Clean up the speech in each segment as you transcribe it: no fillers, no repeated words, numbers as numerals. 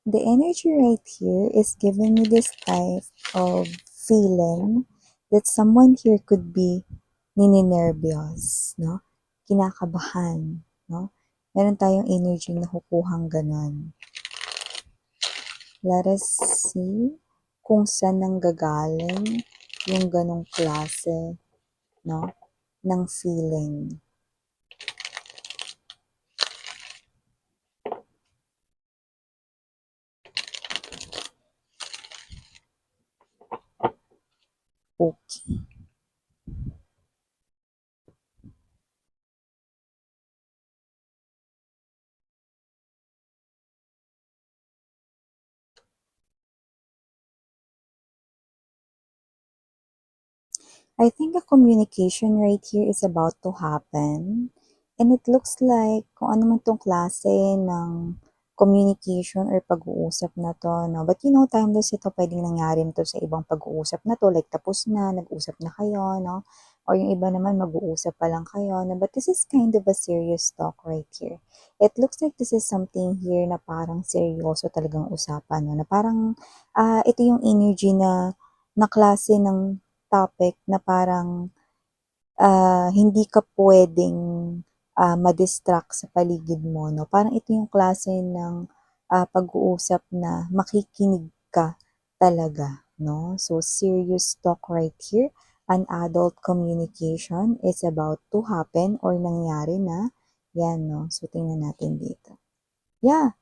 The energy right here is giving me this type of feeling that someone here could be nininervyos, no? Kinakabahan, no? Meron tayong energy na nakukuhang ganon. Let us see kung saan nanggagaling yung ganong klase, no? Ng feeling. Okay. I think the communication right here is about to happen. And it looks like kung ano man tong klase ng communication or pag-uusap na to, no? But timeless ito, pwedeng nangyari to sa ibang pag-uusap na to, like tapos na, nag-usap na kayo, no? Or yung iba naman, mag-uusap pa lang kayo, no? But this is kind of a serious talk right here. It looks like this is something here na parang seryoso talagang usapan, no? Na parang, ito yung energy na klase ng topic na parang hindi ka pwedeng ma-distract sa paligid mo, no? Parang ito yung klase ng pag-uusap na makikinig ka talaga, no? So, serious talk right here. An adult communication is about to happen or nangyari na. Yan, no? So, tingnan natin dito. Yeah,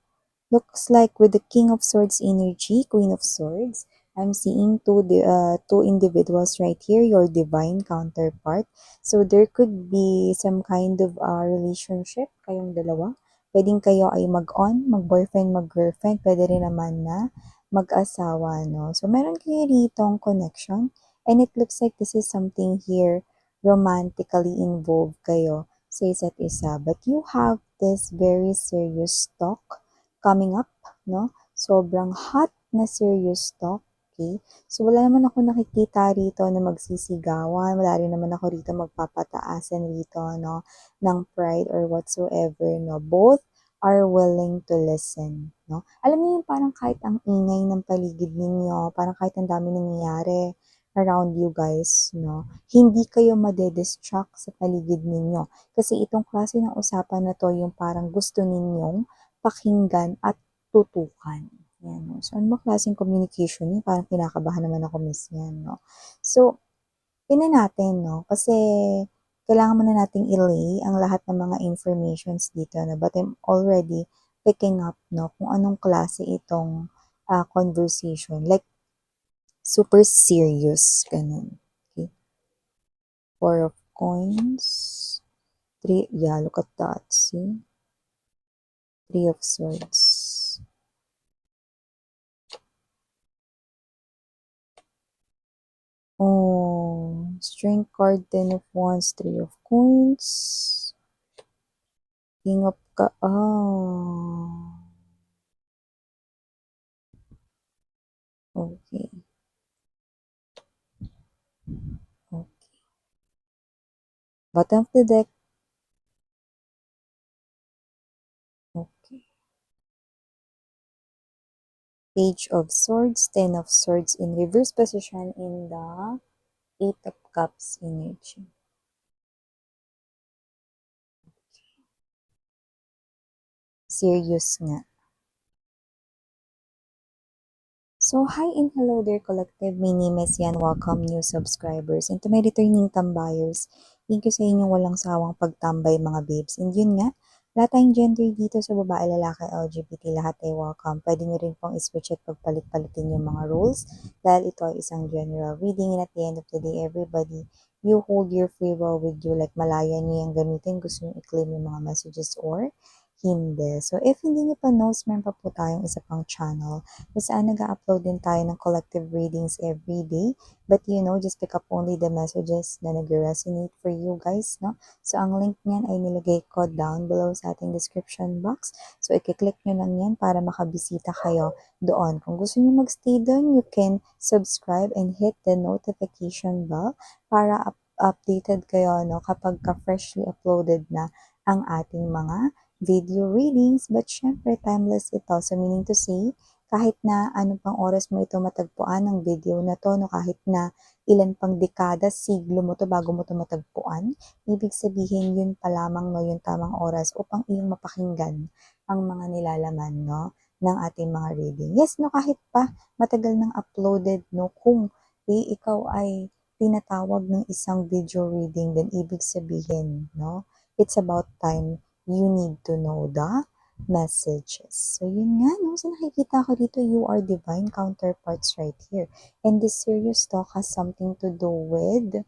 looks like with the King of Swords energy, Queen of Swords, I'm seeing two individuals right here, your divine counterpart. So there could be some kind of relationship kayong dalawa. Pwedeng kayo ay mag-on, mag-boyfriend, mag-girlfriend. Pwede rin naman na mag-asawa, no? So meron kayo ditong connection. And it looks like this is something here romantically involved kayo sa isa't isa. But you have this very serious talk coming up, no? Sobrang hot na serious talk, okay? So, wala naman ako nakikita rito na magsisigawan, wala rin naman ako rito magpapataasan rito, no? Ng pride or whatsoever, no? Both are willing to listen, no? Alam niyo yung parang kahit ang ingay ng paligid ninyo, parang kahit ang dami nangyayari around you guys, no? Hindi kayo madedistract sa paligid ninyo. Kasi itong klase ng usapan na to, yung parang gusto ninyong pakinggan at tutukan. Yan, no? So, ano ba klaseng communication yun? Parang kinakabahan naman ako, miss, yan, no? So, tingnan natin, no? Kasi, kailangan muna nating i-lay ang lahat ng mga informations dito, no? But I'm already picking up, no? Kung anong klase itong conversation. Like, super serious, ganun. Okay? Four of coins. Three, yeah, look at that, see? Three of swords. Oh, strength card, 10 of wands, 3 of coins, king of okay. Okay. Bottom of the deck. Okay. Page of swords, 10 of swords in reverse position in the 8 of cups energy. Serious nga. So, hi and hello there, collective. My name is Yan. Welcome new subscribers. And to my returning tambayers, thank you sa inyong walang sawang pagtambay, mga babes. And yun nga, lahat tayong gender dito sa babae, lalaki, LGBT, lahat ay welcome. Pwede nyo rin pong iswitch at pagpalit-palitin yung mga roles dahil ito ay isang general reading. And at the end of the day, everybody, you hold your free will with you. Like malaya nyo yung gamitin, gusto nyo i-claim yung mga messages or hindi. So, if hindi nyo pa knows, meron pa po tayong isa pang channel kung saan nag-upload din tayo ng collective readings every day. But just pick up only the messages na nag-resonate for you guys, no? So, ang link niyan ay nilagay ko down below sa ating description box. So, i-click nyo lang yan para makabisita kayo doon. Kung gusto nyo magstay doon, you can subscribe and hit the notification bell para updated kayo, no? Kapag ka-freshly uploaded na ang ating mga video readings. But syempre, timeless ito. So, meaning to say, kahit na ano pang oras mo ito matagpuan ng video na 'to 'no, kahit na ilan pang dekada, siglo mo 'to bago mo 'to matagpuan, ibig sabihin yun pa lamang 'no, yung tamang oras upang iyong mapakinggan ang mga nilalaman 'no, ng ating mga reading. Yes 'no, kahit pa matagal ng uploaded 'no, kung, ikaw ay tinatawag ng isang video reading, then ibig sabihin 'no, it's about time you need to know the messages. So, yun nga, no? So, nakikita ko dito, you are divine counterparts right here. And this serious talk has something to do with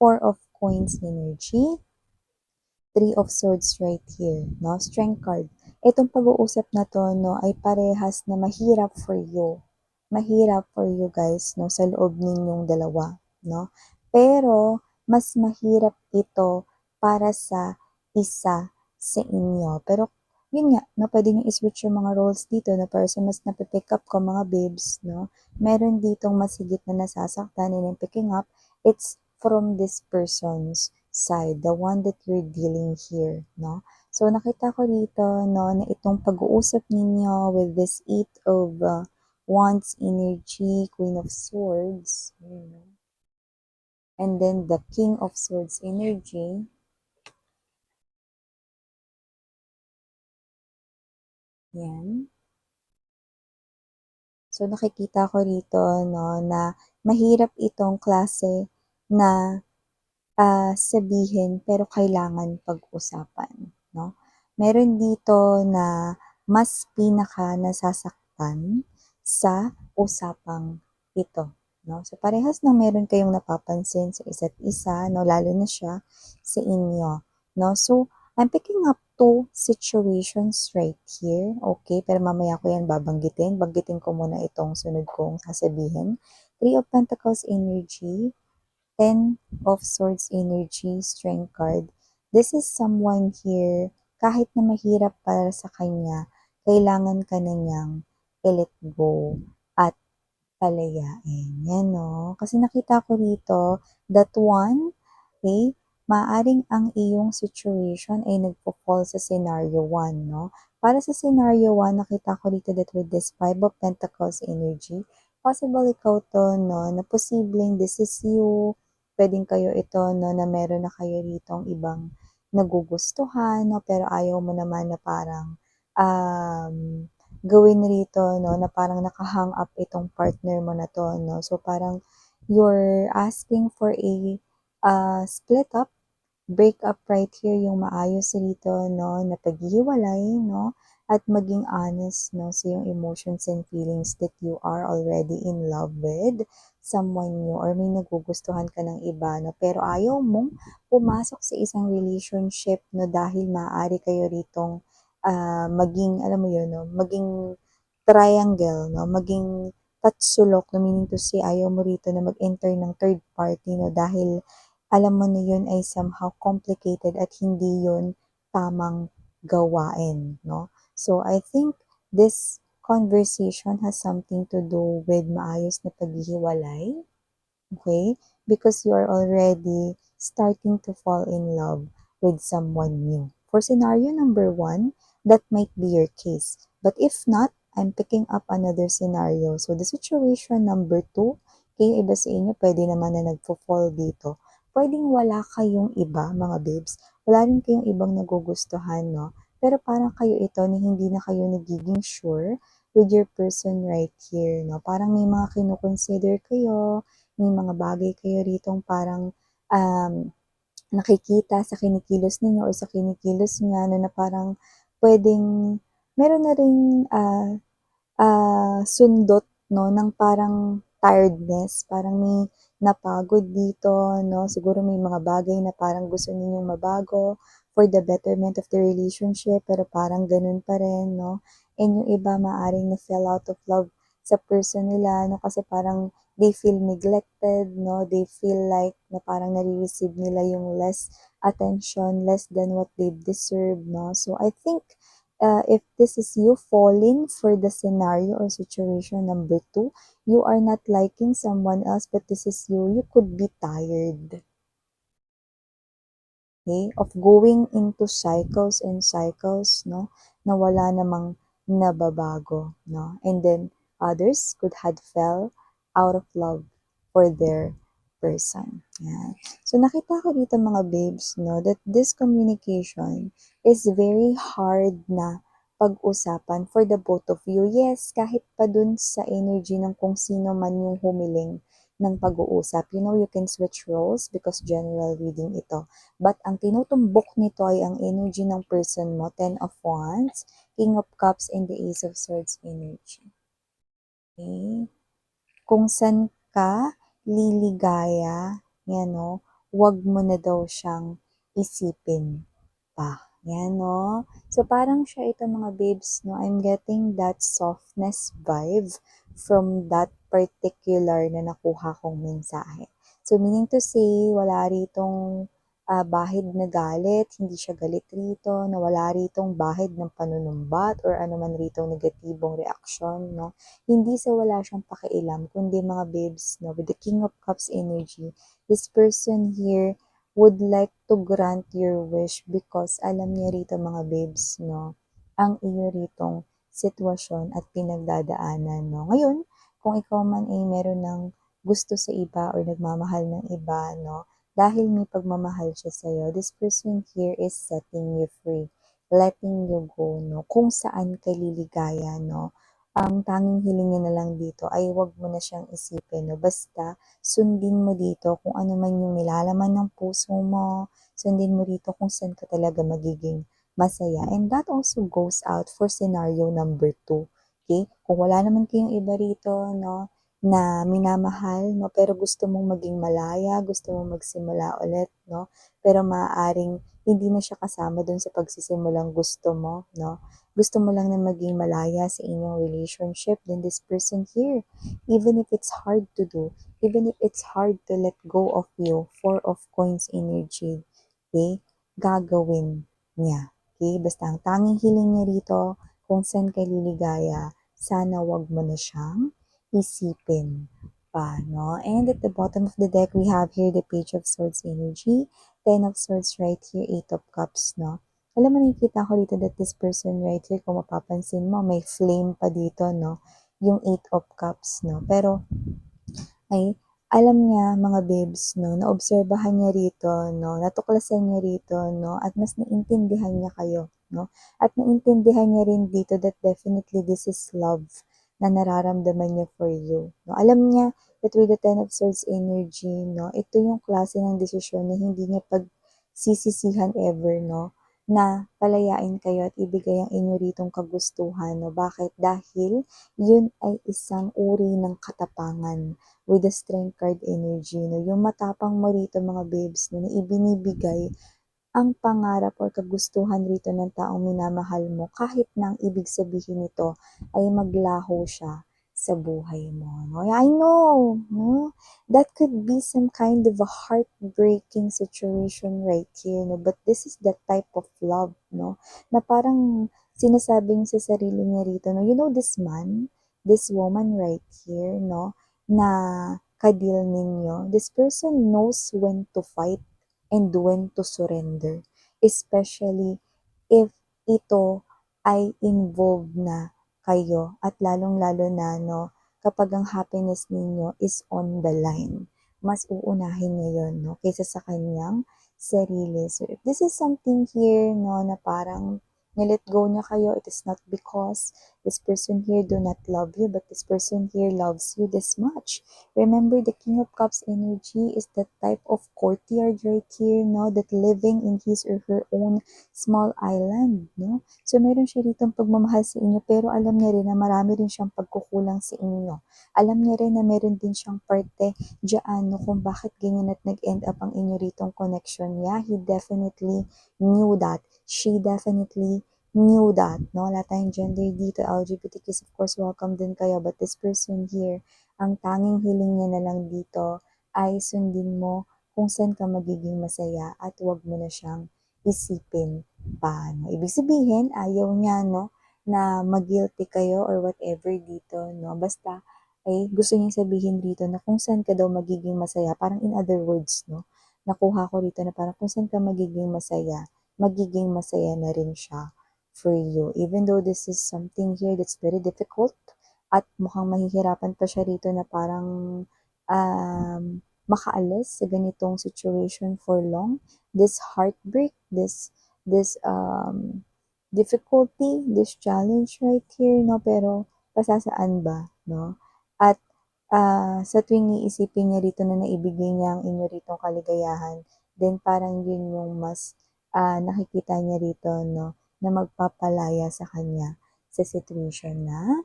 Four of Coins energy, Three of Swords right here, no? Strength card. Itong pag-uusap na to, no, ay parehas na mahirap for you. Mahirap for you guys, no, sa loob ninyong dalawa, no? Pero, mas mahirap ito para sa isa sa inyo. Pero, yun nga, no, pwede nyo i-switch yung mga roles dito, na para sa mas napipick up ko mga babes, no? Meron ditong masigit na nasasaktan and I'm picking up, it's from this person's side, the one that you're dealing here, no? So, nakita ko dito, no, na itong pag-uusap ninyo with this Eight of Wands energy, Queen of Swords, and then the King of Swords energy, yan. So, nakikita ko rito, no, na mahirap itong klase na sabihin pero kailangan pag-usapan, 'no? Meron dito na mas pinaka nasasaktan sa usapang ito, 'no? So, parehas na meron kayong napapansin sa isa't isa, 'no, lalo na siya sa inyo, 'no? So, I'm picking up two situations right here, okay? Pero mamaya ko yan babanggitin. Banggitin ko muna itong sunod kong sasabihin. Three of Pentacles energy, Ten of Swords energy, Strength card. This is someone here, kahit na mahirap para sa kanya, kailangan ka na niyang i-let go at palayain. Yan, no? Kasi nakita ko rito, that one, okay, maaring ang iyong situation ay nagpo-fall sa scenario 1, no? Para sa scenario 1, nakita ko dito that with this Five of Pentacles energy, possible ikaw to, no, na posibleng this is you, pwedeng kayo ito, no, na meron na kayo ritong ibang nagugustuhan, no, pero ayaw mo naman na parang, gawin rito, no, na parang naka-hang up itong partner mo na to, no. So, parang you're asking for a split up, break up right here, yung maayos rito, no, na paghihiwalay, no, at maging honest, no, sa yung emotions and feelings that you are already in love with someone new or may nagugustuhan ka ng iba, no, pero ayaw mong pumasok sa isang relationship, no, dahil maaari kayo ritong maging, alam mo yun, no, maging triangle, no, maging tatsulok, no, meaning to say, ayaw mo rito na mag-enter ng third party, no, dahil alam mo na yun ay somehow complicated at hindi yun tamang gawain, no. So, I think this conversation has something to do with maayos na paghihiwalay, okay? Because you are already starting to fall in love with someone new. For scenario number 1, that might be your case. But if not, I'm picking up another scenario. So, the situation number 2, kayo iba sa inyo, pwede naman na nagpo-fall dito. Pwedeng wala kayong iba, mga babes. Wala rin kayong ibang nagugustuhan, no? Pero parang kayo ito na hindi na kayo nagiging sure with your person right here, no? Parang may mga kinukonsider kayo, may mga bagay kayo ritong parang um, nakikita sa kinikilos ninyo or sa kinikilos niya, no, na parang pwedeng meron na ring sundot, no, ng parang tiredness, parang may napagod dito, no, siguro may mga bagay na parang gusto ninyong mabago for the betterment of the relationship, pero parang ganun pa rin, no, and yung iba maaring na fell out of love sa person nila, no, kasi parang they feel neglected, no, they feel like na parang nare-receive nila yung less attention, less than what they deserve, no, so I think if this is you falling for the scenario or situation number 2, you are not liking someone else, but this is you. You could be tired, okay, of going into cycles and cycles, no, na wala namang nababago, no? And then others could had fell out of love for their person. Yan. So nakita ko dito mga babes, no, that this communication is very hard na pag-usapan for the both of you. Yes, kahit pa dun sa energy ng kung sino man yung humiling ng pag-uusap. You know, you can switch roles because general reading ito. But ang tinutumbok nito ay ang energy ng person mo, Ten of Wands, King of Cups, and the Ace of Swords energy. Okay? Kung saan ka liligaya, yan no, wag mo na daw siyang isipin pa. Yan no. So parang siya ito mga babes, no, I'm getting that softness vibe from that particular na nakuha kong mensahe. So meaning to say, wala ritong bahid na galit, hindi siya galit rito, na wala ritong bahid ng panunumbat or ano man ritong negatibong reaksyon, no. Hindi sa wala siyang pakialam, kundi mga babes, no, with the King of Cups energy, this person here would like to grant your wish because alam niya rito mga babes, no, ang iyo ritong sitwasyon at pinagdadaanan, no. Ngayon, kung ikaw man ay meron ng gusto sa iba or nagmamahal ng iba, no, dahil may pagmamahal siya sa'yo, this person here is setting you free, letting you go, no, kung saan ka liligaya, no. Ang tanging hiling niya na lang dito ay wag mo na siyang isipin, no? Basta sundin mo dito kung ano man yung nilalaman ng puso mo, sundin mo dito kung saan ka talaga magiging masaya. And that also goes out for scenario number 2. Okay? Kung wala naman kayong iba rito, no, na minamahal, no, pero gusto mong maging malaya, gusto mong magsimula ulit, no, pero maaaring hindi na siya kasama dun sa pagsisimulang gusto mo, no, gusto mo lang na maging malaya sa inyong relationship, then this person here, even if it's hard to do, even if it's hard to let go of you, Four of Coins energy, okay, gagawin niya. Okay, basta ang tanging hiling niya rito, kung saan ka liligaya, sana wag mo na siyang isipin pa, no? And at the bottom of the deck, we have here the Page of Swords energy, Ten of Swords right here, Eight of Cups, no? Alam mo, nakikita ko dito that this person right here, kung mapapansin mo, may flame pa dito, no? Yung Eight of Cups, no? Pero, ay, alam niya, mga babes, no? Naobserbahan niya rito, no? Natuklasan niya rito, no? At mas naintindihan niya kayo, no? At naintindihan niya rin dito that definitely this is love na nararamdaman niya for you, no? Alam niya that with the Ten of Swords energy, no? Ito yung klase ng desisyon na hindi niya pagsisisihan ever, no? Na palayain kayo at ibigay ang inyo ritong kagustuhan, no? Bakit? Dahil yun ay isang uri ng katapangan with the Strength card energy, no? Yung matapang mo rito mga babes, no? Na ibinibigay ang pangarap o kagustuhan rito ng taong minamahal mo kahit na ang ibig sabihin nito ay maglaho siya sa buhay mo. No? I know, no? That could be some kind of a heartbreaking situation right here, no? But this is the type of love, no? Na parang sinasabing sa sarili niya rito, no? You know this man, this woman right here, no? Na kadil ninyo, this person knows when to fight and when to surrender. Especially if ito ay involved na kayo at lalong-lalo na no, kapag ang happiness ninyo is on the line. Mas uunahin niya yun, no, kaysa sa kanyang sarili. So if this is something here, no, na parang nilet go niya kayo, it is not because this person here do not love you, but this person here loves you this much. Remember, the King of Cups energy is the type of courtier right here, no, that living in his or her own small island, no. So, meron siya ditong pagmamahal sa inyo, pero alam niya rin na marami rin siyang pagkukulang sa inyo. Alam niya rin na meron din siyang parte dyan, no, kung bakit ganyan at nag-end up ang inyo ritong connection. Yeah, he definitely knew that. She definitely knew that, no. Wala tayong gender dito, LGBTQs, of course, welcome din kayo, but this person here, ang tanging hiling niya na lang dito ay sundin mo kung saan ka magiging masaya at huwag mo na siyang isipin pa, no. Ibig sabihin, ayaw niya, no, na mag-guilty kayo or whatever dito, no. Basta, ay gusto niyang sabihin dito na kung saan ka daw magiging masaya. Parang in other words, no, nakuha ko dito na parang kung saan ka magiging masaya na rin siya for you. Even though this is something here that's very difficult at mukhang mahihirapan pa siya rito na parang um, makaalis sa ganitong situation for long. This heartbreak, this difficulty, this challenge right here, no? Pero pasasaan ba, no? At sa tuwing iisipin niya rito na naibigay niya ang inyo ritong kaligayahan, then parang yun yung mas nakikita niya rito, no, na magpapalaya sa kanya sa situation na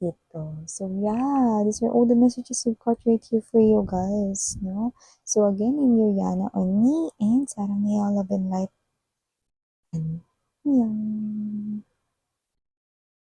ito. So yeah, these are all the messages we've got right here for you guys, no? So again, in your Yana on me and Sarang Love and Light. And yan.